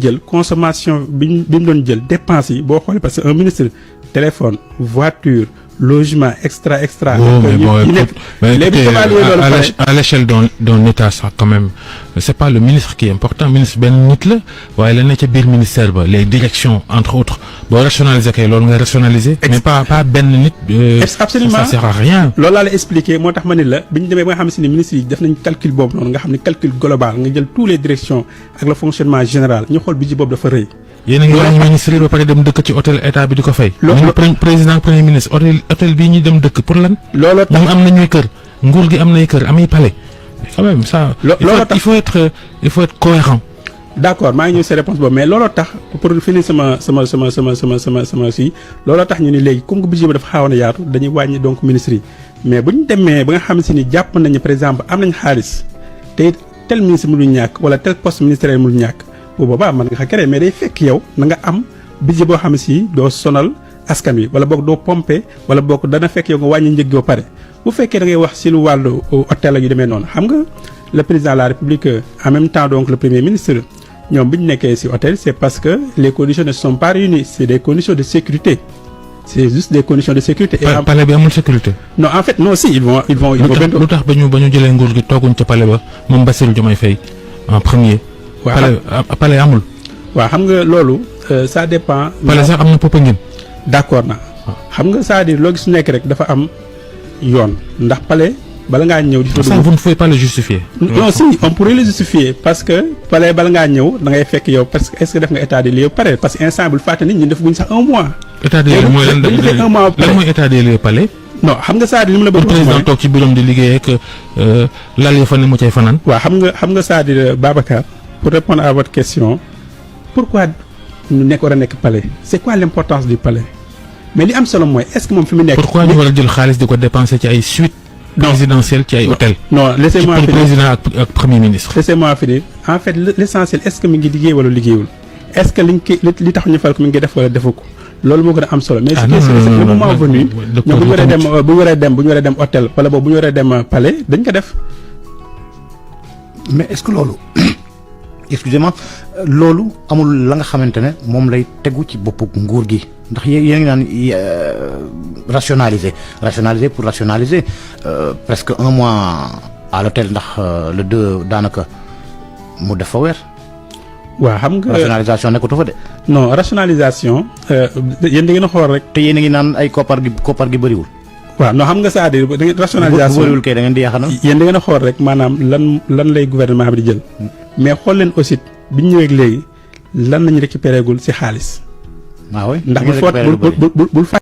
jël consommation bi mu doon jël dépenses yi boo xoolee parce que un ministre téléphone voiture logement extra. Oh, mais à l'échelle d'un État, ça quand même, c'est pas le ministre qui est important. Le ministre ben nit la, waaye la ne ca biir ministère ba les directions entre autres boo rationaliser kay loolu nga rationaliser. mais pas benn nit. absolument ça sert à rien. loolu laa la expliqué moo tax ma ne la bi ñu demee ba nga xam ne ministre yi def nañ calcul boobu noonu nga xam ne calcul global nga jël tous les directions ak le fonctionnement général ñu xool budget boobu dafa rëy. yéen a ngi wax ministre ba pare dem dëkk ci hôtel état bi di ko fay. président premier ministre hôtel bii ñu dem dëkk pour lan. looloo tax ñoom am nañuy kër nguur gi am nay kër amay palais. quand même ça. il faut être cohérent. d'accord maa ngi ñëw sa réponse boobu mais looloo tax pour finir sama si looloo tax ñu ni léegi comme que budget bi dafa xawoon a yaatu dañuy wàññi donc ministres yi mais bu ñu demee ba nga xam si ni jàpp nañu par exemple am nañ xaalis te tel ministre mënul ñàkk wala tel poste ministériel mënul ñàkk. bu boobaa mën nga xa créer mais day fekk yow na nga am budget boo xam ne si doo sonal askan wi wala boog doo pomper wala boog dana fekk yow nga wàññi njëg ba pare bu fekkee da ngay wax si lu wàllu hôtel ak yu demee noonu xam nga le président de la république en même temps donc le premier ministre ñoom bi ñu nekkee si hôtel c'est parce que les conditions ne sont pas réunies c'est des conditions de sécurité c'est juste des conditions de sécurité. palais bi amul sécurité. non en fait non si ils vont lu tax ba ñu jëlee nguur gi tooguñ ca palais ba moom Bassirou Diomaye Faye en premier. palais amul. waaw xam nga loolu ça dépend. palais sax am na Popenguine. d'accord na xam nga c'est-à-dire loo gis nekk rek dafa am yoon ndax palais bala ngaa ñëw. ça vous ne pouvez pas le justifier. non si on pourrait le justifier parce que palais bala ngaa ñëw da ngay fekk yow parce que est-ce que def nga état des lieux pare parce que instant bul fàtte nit ñi def guñ sax un mois. état des lieux mooy lan mooy état des lieux palais. non xam nga c'est-à-dire li mu la bëgg président toog ci bureau di liggéey ak lal ya fa ne mu cay fanaan. waaw xam nga c'est-à-dire Babacar. pour répondre à votre question pourquoi ñu war a nekk palais c'est quoi l'importance du palais mais li am solo mooy est-ce que moom fi mu nekk. pourquoi ñu war a jël xaalis di ko dépenser ci ay suites présidentielles ci ay hôtels. non laissez-moi finir président ak premier ministre. laissez-moi finir en fait l'essentiel est-ce que mi ngi liggéey wala liggéeyul est-ce que li tax ñu fal ko mi ngi def wala defu ko loolu moo gën a am solo. mais le moment venu ñoom bu ñu waree dem hôtel wala boobu bu ñu waree dem palais dañ ko def. mais est-ce que loolu. excusez-moi loolu amul la nga xamante ne moom lay tegu ci boppu nguur gi ndax yéen ngi naan rationaliser pour rationaliser presque un mois à l'hôtel ndax le 2 daanaka mu def fa weer. waaw xam nga rationalisation nekkatu fa de. non rationalisation yéen da ngeen a xool rek. te yéen a ngi naan ay koppar gi bëriwul. waaw non xam nga c'est-à-dire da ngeen rationalisation bu bëriwul kay da ngeen di yaxanal. yéen da ngeen a xool rek maanaam lan lay gouvernement bi di jël. mais xool leen aussi bi ñu ñëwee léegi lan lañu récupéré gul ci xaalis. waaw ndax bul